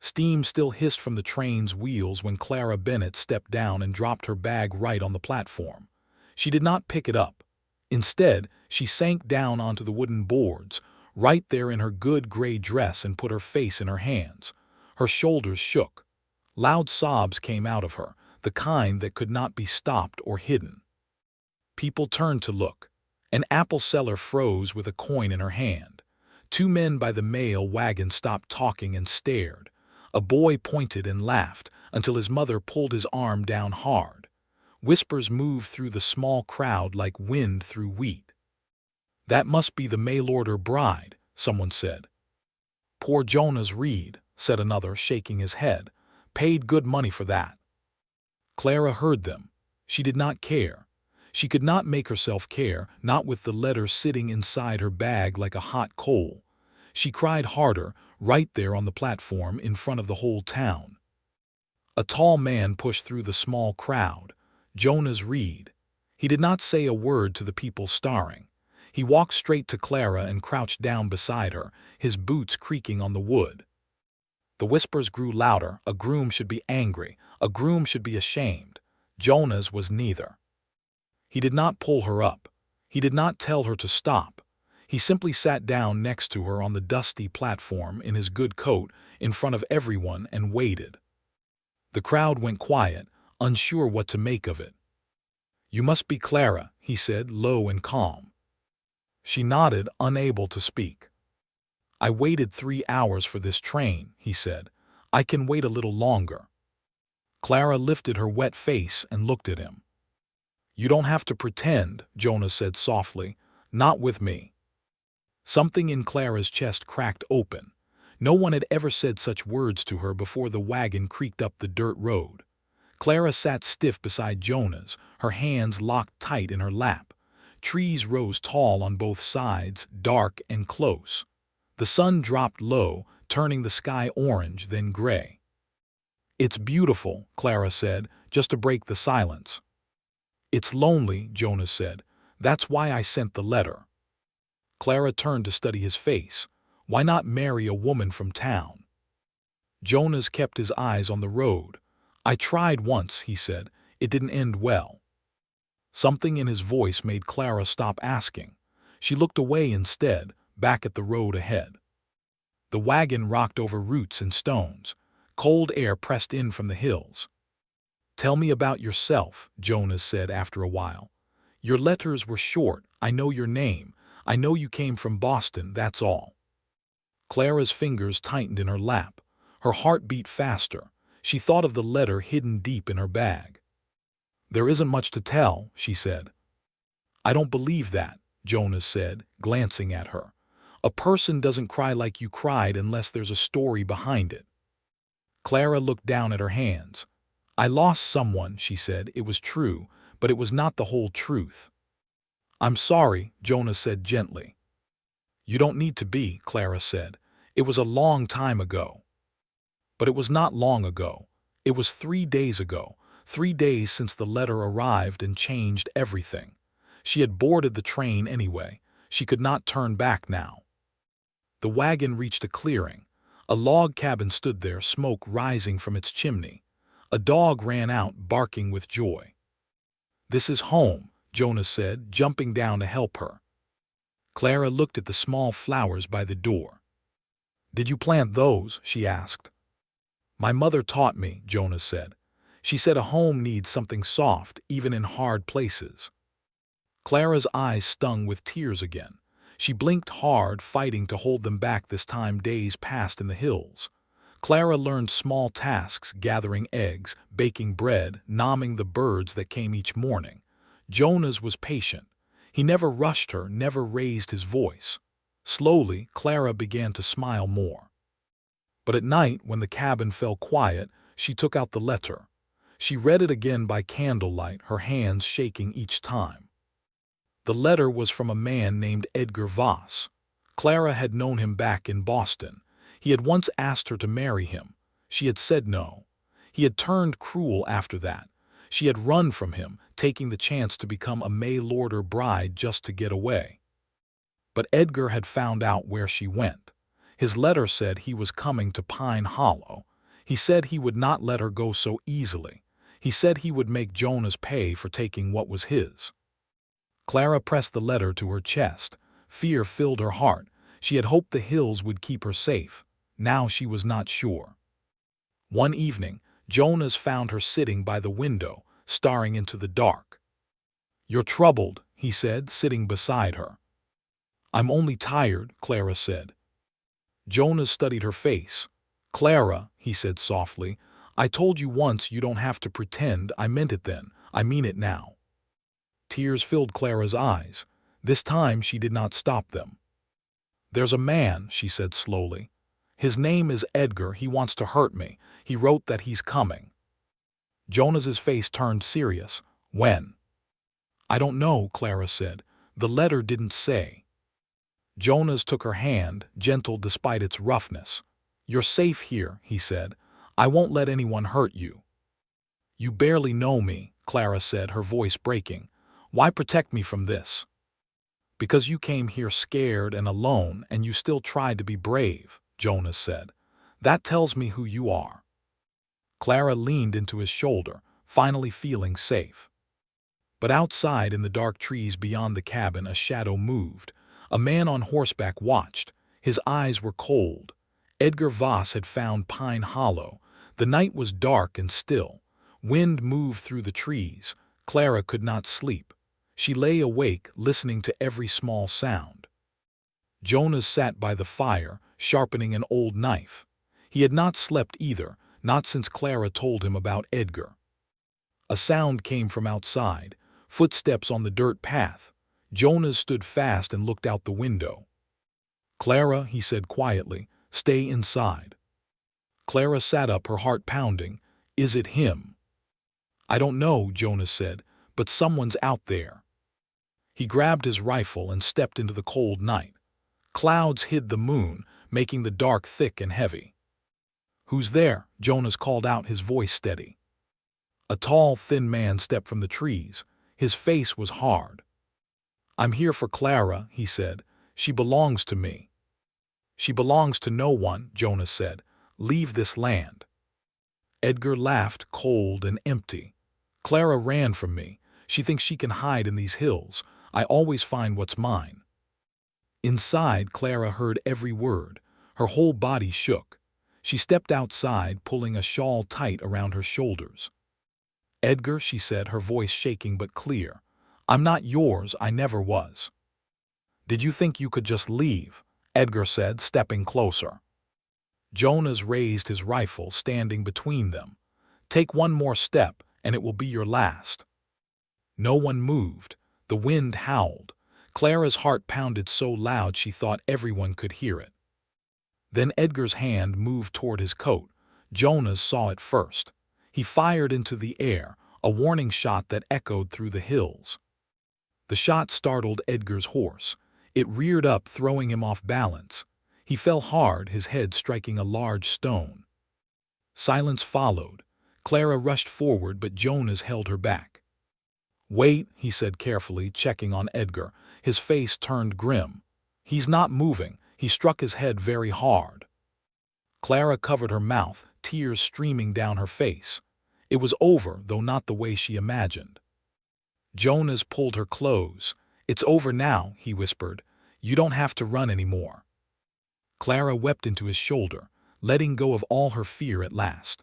Steam still hissed from the train's wheels when Clara Bennett stepped down and dropped her bag right on the platform. She did not pick it up. Instead, she sank down onto the wooden boards, right there in her good gray dress, and put her face in her hands. Her shoulders shook. Loud sobs came out of her, the kind that could not be stopped or hidden. People turned to look. An apple seller froze with a coin in her hand. Two men by the mail wagon stopped talking and stared. A boy pointed and laughed until his mother pulled his arm down hard. Whispers moved through the small crowd like wind through wheat. "That must be the mail-order bride," someone said. "Poor Jonas Reed," said another, shaking his head. "Paid good money for that." Clara heard them. She did not care. She could not make herself care, not with the letter sitting inside her bag like a hot coal. She cried harder, right there on the platform in front of the whole town. A tall man pushed through the small crowd. Jonas Reed. He did not say a word to the people staring. He walked straight to Clara and crouched down beside her, his boots creaking on the wood. The whispers grew louder. A groom should be angry. A groom should be ashamed. Jonas was neither. He did not pull her up. He did not tell her to stop. He simply sat down next to her on the dusty platform in his good coat in front of everyone and waited. The crowd went quiet, unsure what to make of it. "You must be Clara," he said, low and calm. She nodded, unable to speak. "I waited 3 hours for this train," he said. "I can wait a little longer." Clara lifted her wet face and looked at him. "You don't have to pretend," Jonas said softly. "Not with me." Something in Clara's chest cracked open. No one had ever said such words to her before the wagon creaked up the dirt road. Clara sat stiff beside Jonas, her hands locked tight in her lap. Trees rose tall on both sides, dark and close. The sun dropped low, turning the sky orange, then gray. "It's beautiful," Clara said, just to break the silence. "It's lonely," Jonas said. "That's why I sent the letter." Clara turned to study his face. Why not marry a woman from town? Jonas kept his eyes on the road. "I tried once," he said. "It didn't end well." Something in his voice made Clara stop asking. She looked away instead, back at the road ahead. The wagon rocked over roots and stones. Cold air pressed in from the hills. "Tell me about yourself," Jonas said after a while. "Your letters were short. I know your name. I know you came from Boston, that's all." Clara's fingers tightened in her lap. Her heart beat faster. She thought of the letter hidden deep in her bag. "There isn't much to tell," she said. "I don't believe that," Jonas said, glancing at her. "A person doesn't cry like you cried unless there's a story behind it." Clara looked down at her hands. "I lost someone," she said. "It was true, but it was not the whole truth." "I'm sorry," Jonas said gently. "You don't need to be," Clara said. "It was a long time ago." But it was not long ago. It was 3 days ago, 3 days since the letter arrived and changed everything. She had boarded the train anyway. She could not turn back now. The wagon reached a clearing. A log cabin stood there, smoke rising from its chimney. A dog ran out, barking with joy. "This is home," Jonas said, jumping down to help her. Clara looked at the small flowers by the door. "Did you plant those?" she asked. "My mother taught me," Jonas said. "She said a home needs something soft, even in hard places." Clara's eyes stung with tears again. She blinked hard, fighting to hold them back this time. Days passed in the hills. Clara learned small tasks, gathering eggs, baking bread, nomming the birds that came each morning. Jonas was patient. He never rushed her, never raised his voice. Slowly, Clara began to smile more. But at night, when the cabin fell quiet, she took out the letter. She read it again by candlelight, her hands shaking each time. The letter was from a man named Edgar Voss. Clara had known him back in Boston. He had once asked her to marry him. She had said no. He had turned cruel after that. She had run from him, taking the chance to become a mail-order bride just to get away. But Edgar had found out where she went. His letter said he was coming to Pine Hollow. He said he would not let her go so easily. He said he would make Jonas pay for taking what was his. Clara pressed the letter to her chest. Fear filled her heart. She had hoped the hills would keep her safe. Now she was not sure. One evening, Jonas found her sitting by the window, staring into the dark. "You're troubled," he said, sitting beside her. "I'm only tired," Clara said. Jonas studied her face. "Clara," he said softly, "I told you once you don't have to pretend. I meant it then. I mean it now." Tears filled Clara's eyes. This time she did not stop them. "There's a man," she said slowly. "His name is Edgar. He wants to hurt me. He wrote that he's coming." Jonas's face turned serious. "When?" "I don't know," Clara said. "The letter didn't say." Jonas took her hand, gentle despite its roughness. "You're safe here," he said. "I won't let anyone hurt you." "You barely know me," Clara said, her voice breaking. "Why protect me from this?" "Because you came here scared and alone and you still tried to be brave," Jonas said. "That tells me who you are." Clara leaned into his shoulder, finally feeling safe. But outside in the dark trees beyond the cabin a shadow moved. A man on horseback watched. His eyes were cold. Edgar Voss had found Pine Hollow. The night was dark and still. Wind moved through the trees. Clara could not sleep. She lay awake, listening to every small sound. Jonas sat by the fire, sharpening an old knife. He had not slept either, not since Clara told him about Edgar. A sound came from outside, footsteps on the dirt path. Jonas stood fast and looked out the window. "Clara," he said quietly, "stay inside." Clara sat up, her heart pounding. "Is it him?" "I don't know," Jonas said, "but someone's out there." He grabbed his rifle and stepped into the cold night. Clouds hid the moon, making the dark thick and heavy. "Who's there?" Jonas called out, his voice steady. A tall, thin man stepped from the trees. His face was hard. "I'm here for Clara," he said. "She belongs to me." "She belongs to no one," Jonas said. "Leave this land." Edgar laughed, cold and empty. "Clara ran from me. She thinks she can hide in these hills. I always find what's mine." Inside, Clara heard every word. Her whole body shook. She stepped outside, pulling a shawl tight around her shoulders. "Edgar," she said, her voice shaking but clear, "I'm not yours. I never was." "Did you think you could just leave?" Edgar said, stepping closer. Jonas raised his rifle, standing between them. "Take one more step, and it will be your last." No one moved. The wind howled. Clara's heart pounded so loud she thought everyone could hear it. Then Edgar's hand moved toward his coat. Jonas saw it first. He fired into the air, a warning shot that echoed through the hills. The shot startled Edgar's horse. It reared up, throwing him off balance. He fell hard, his head striking a large stone. Silence followed. Clara rushed forward, but Jonas held her back. "Wait," he said carefully, checking on Edgar. His face turned grim. "He's not moving." He struck his head very hard. Clara covered her mouth, tears streaming down her face. It was over, though not the way she imagined. Jonas pulled her close. "It's over now," he whispered. "You don't have to run anymore." Clara wept into his shoulder, letting go of all her fear at last.